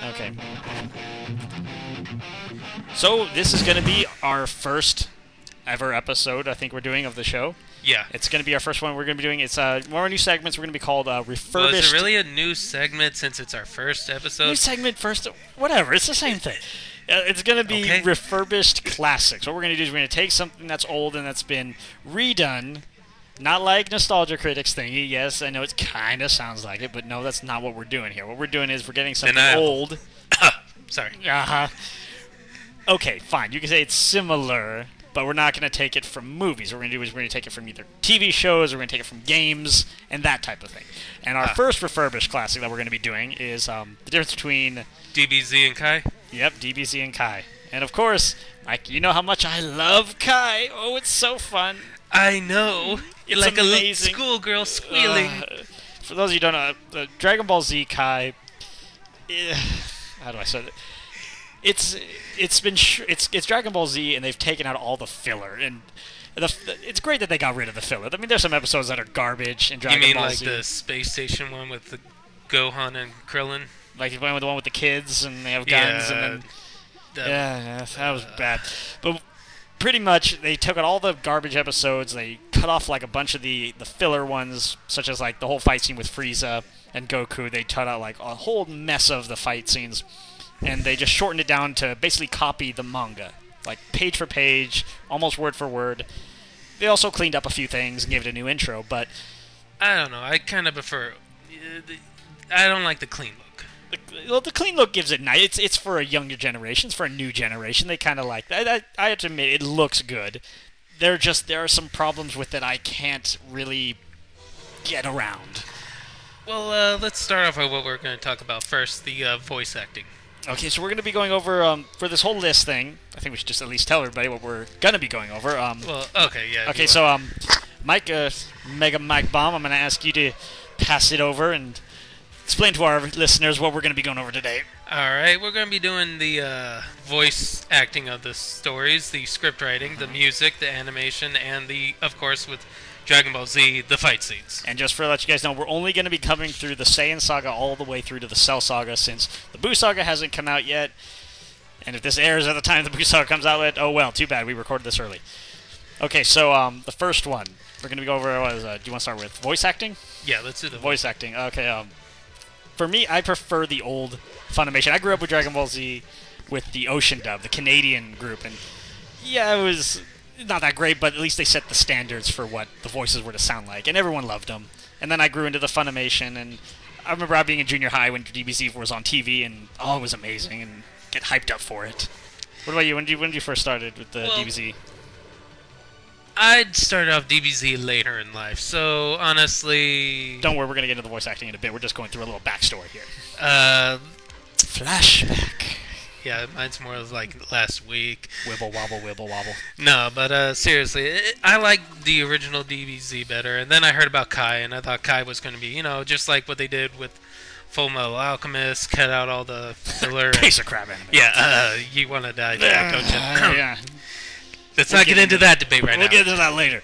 Okay. So this is going to be our first ever episode, I think we're doing, of the show. Yeah. It's going to be our first one we're going to be doing. It's one of our new segments. We're going to be called Refurbished... Well, is it really a new segment since it's our first episode? New segment, first... Whatever, it's the same thing. It's going to be Refurbished Classics. What we're going to do is we're going to take something that's old and that's been redone. Not like Nostalgia Critics thingy. Yes, I know it kind of sounds like it, but no, that's not what we're doing here. What we're doing is we're getting something old. Sorry. Uh-huh. Okay, fine. You can say it's similar, but we're not going to take it from movies. What we're going to do is we're going to take it from either TV shows or we're going to take it from games and that type of thing. And our first refurbished classic that we're going to be doing is the difference between... DBZ and Kai? Yep, DBZ and Kai. And of course, Mike, you know how much I love Kai. Oh, it's so fun. I know. It's like amazing. A schoolgirl squealing. For those of you who don't know, Dragon Ball Z Kai... how do I say that? It's Dragon Ball Z, and they've taken out all the filler, and it's great that they got rid of the filler. I mean, there's some episodes that are garbage in Dragon Ball Z. You mean like the space station one with the Gohan and Krillin? Like the one with the kids, and they have guns, and then that was bad. But pretty much, they took out all the garbage episodes. They cut off like a bunch of the filler ones, such as like the whole fight scene with Frieza and Goku. They cut out like a whole mess of the fight scenes. And they just shortened it down to basically copy the manga. Like, page for page, almost word for word. They also cleaned up a few things and gave it a new intro, but... I don't know, I kind of prefer... I don't like the clean look. The clean look gives it nice. It's for a younger generation. It's for a new generation. They kind of like that. I have to admit, it looks good. There are some problems with it I can't really get around. Well, let's start off with what we're going to talk about first, the voice acting. Okay, so we're going to be going over, for this whole list thing, I think we should just at least tell everybody what we're going to be going over. Well, okay, yeah. Okay, so, Mike, Mega Mike Bomb, I'm going to ask you to pass it over and explain to our listeners what we're going to be going over today. Alright, we're going to be doing the voice acting of the stories, the script writing, the music, the animation, and of course, with Dragon Ball Z, the fight scenes. And just for to let you guys know, we're only going to be coming through the Saiyan Saga all the way through to the Cell Saga, since the Buu Saga hasn't come out yet. And if this airs at the time the Buu Saga comes out, oh well, too bad, we recorded this early. Okay, so the first one, we're going to go over, do you want to start with voice acting? Yeah, let's do the voice acting. Okay, for me, I prefer the old Funimation. I grew up with Dragon Ball Z with the Ocean dub, the Canadian group, and yeah, it was... not that great, but at least they set the standards for what the voices were to sound like, and everyone loved them. And then I grew into the Funimation, and I remember I being in junior high when DBZ was on TV, and oh, it was amazing, and get hyped up for it. What about you? When did you first started with the DBZ? I'd started off DBZ later in life, so honestly... Don't worry, we're going to get into the voice acting in a bit. We're just going through a little backstory here. Flashback. Yeah, mine's more like last week. Wibble wobble, wibble wobble. No, but seriously, I like the original DBZ better. And then I heard about Kai, and I thought Kai was going to be, you know, just like what they did with Full Metal Alchemist, cut out all the filler. Piece of crap anime. Yeah, you want to die, Jack, don't you? Yeah. Let's not get into that debate right now. We'll get into that later.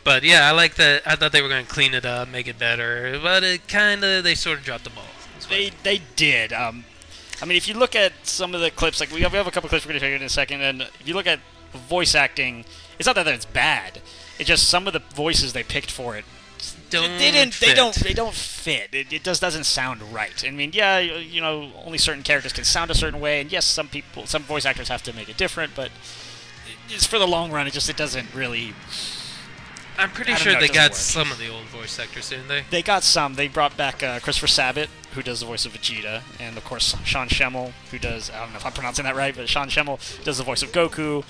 But yeah, I like that. I thought they were going to clean it up, make it better, but they sort of dropped the ball. They did. I mean, if you look at some of the clips, like we have a couple clips we're going to show you in a second, and if you look at voice acting, it's not that it's bad. It's just some of the voices they picked for it they don't fit. It just doesn't sound right. I mean, yeah, you know, only certain characters can sound a certain way, and yes, some voice actors have to make it different, but it's for the long run. It doesn't really. I'm pretty sure they got some of the old voice actors, didn't they? They got some. They brought back Christopher Sabat, who does the voice of Vegeta, and of course Sean Schemmel, who does, I don't know if I'm pronouncing that right, but Sean Schemmel does the voice of Goku.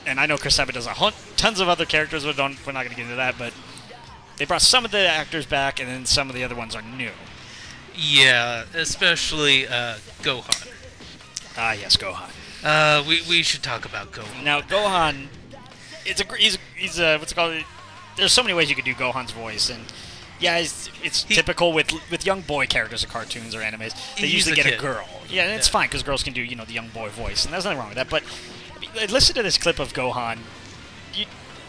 And I know Chris Sabat does tons of other characters, we're not going to get into that, but they brought some of the actors back, and then some of the other ones are new. Yeah, especially Gohan. Ah, yes, Gohan. We should talk about Gohan. Now, Gohan, he's what's it called? There's so many ways you could do Gohan's voice, and yeah, it's typical with young boy characters in cartoons or animes. They usually get a girl. Yeah, and it's fine because girls can do the young boy voice, and there's nothing wrong with that. But I mean, listen to this clip of Gohan.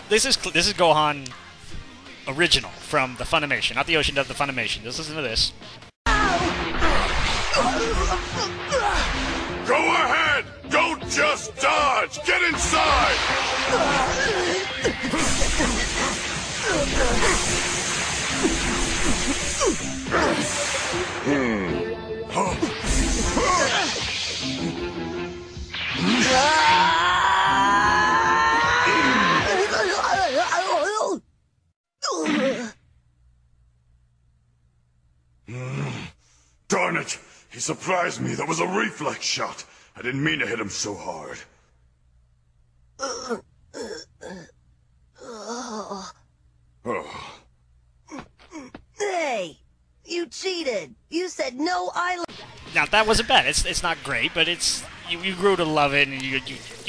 This is Gohan original from the Funimation, not the Ocean dub, the Funimation. Just listen to this. Go ahead! Don't just dodge! Get inside! Darn it! He surprised me. That was a reflex shot. I didn't mean to hit him so hard. Hey! You cheated! You said no island. Now, that wasn't bad. It's not great, but it's you grew to love it, and you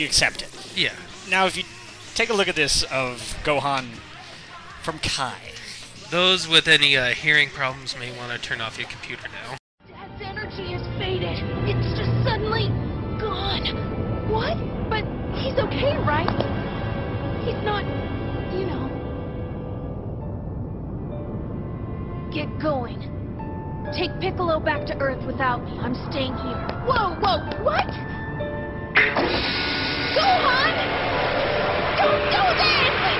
accept it. Yeah. Now, if you take a look at this of Gohan from Kai. Those with any hearing problems may want to turn off your computer now. Dad's energy has faded. It's just suddenly gone. What? But he's okay, right? He's not, you know. Get going. Take Piccolo back to Earth without me. I'm staying here. Whoa, what? Gohan! Don't do this!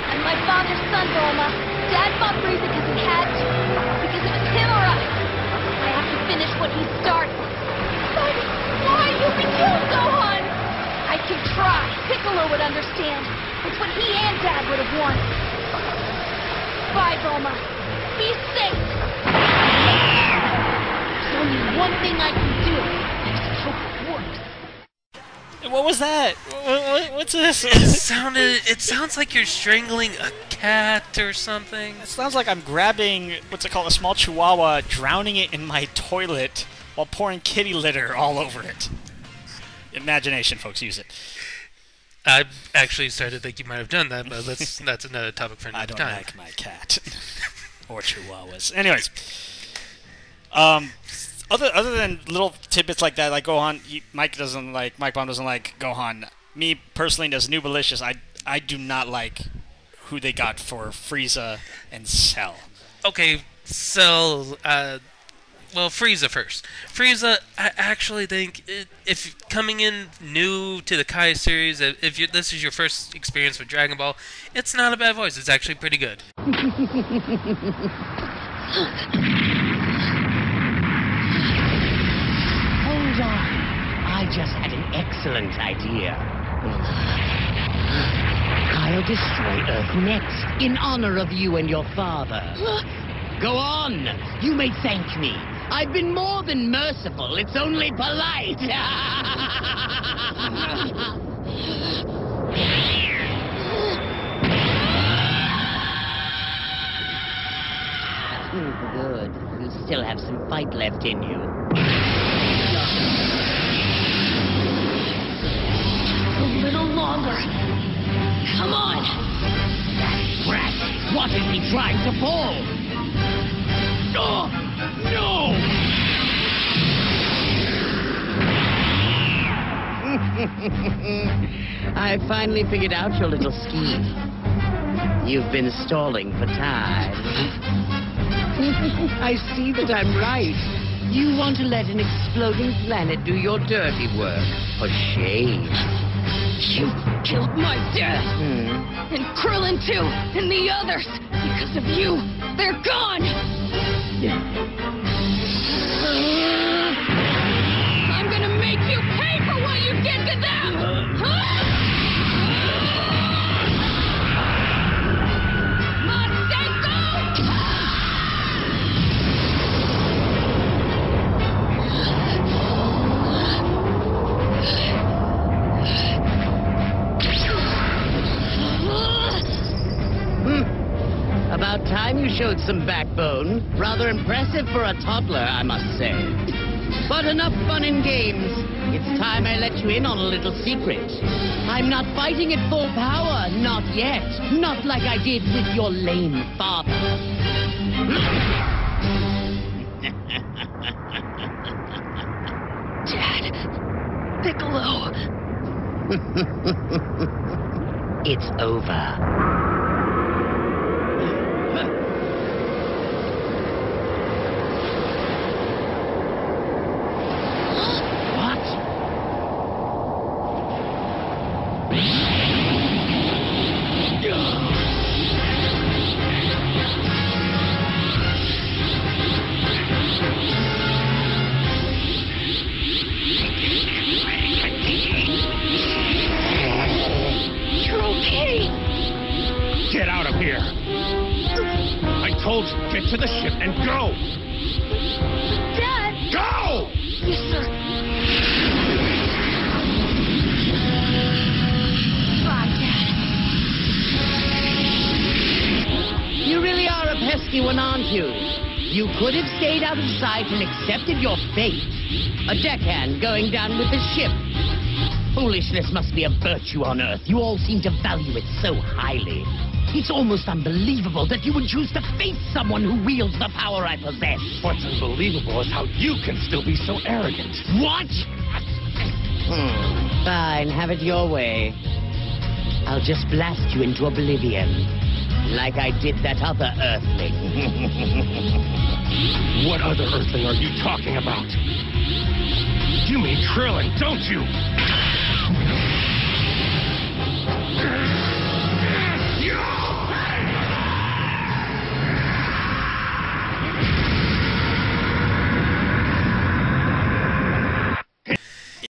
I'm my father's son, Bulma. Dad fought Frieza because he had to. Because it was him or us. I have to finish what he started. But why? You'll be killed, Gohan! I can try. Piccolo would understand. It's what he and Dad would have wanted. Bye, Bulma. Be safe. There's only one thing I can do. I just hope it works. What was that? What's this? It sounds like you're strangling a cat or something. It sounds like I'm grabbing, what's it called, a small chihuahua, drowning it in my toilet while pouring kitty litter all over it. Imagination, folks, use it. I actually started to think you might have done that, but that's another topic for another time. I don't like my cat. Or chihuahuas. Anyways. Other than little tidbits like that, like Gohan, Mike Baum doesn't like Gohan. Me, personally, as Noobalicious, I do not like who they got for Frieza and Cell. Okay, so, well, Frieza first. Frieza, I actually think, if coming in new to the Kai series, if this is your first experience with Dragon Ball, it's not a bad voice. It's actually pretty good. Hold on. I just had an excellent idea. I'll destroy Earth next, in honor of you and your father. Go on. You may thank me. I've been more than merciful. It's only polite. Good. You still have some fight left in you. A little longer. Come on! Brat, what is he trying to pull? Oh, no! I finally figured out your little scheme. You've been stalling for time. I see that I'm right. You want to let an exploding planet do your dirty work. For shame. You killed my dad! And Krillin too! And the others! Because of you, they're gone! I'm gonna make you pay for what you did to them! About time you showed some backbone. Rather impressive for a toddler, I must say. But enough fun and games. It's time I let you in on a little secret. I'm not fighting at full power, not yet. Not like I did with your lame father. Dad, Piccolo. It's over. to the ship and go! Dad! Go! Yes, sir. Bye, Dad. You really are a pesky one, aren't you? You could have stayed out of sight and accepted your fate. A deckhand going down with the ship. Foolishness must be a virtue on Earth. You all seem to value it so highly. It's almost unbelievable that you would choose to face someone who wields the power I possess. What's unbelievable is how you can still be so arrogant. What? Fine, have it your way. I'll just blast you into oblivion, like I did that other Earthling. What other Earthling are you talking about? You mean Krillin, don't you?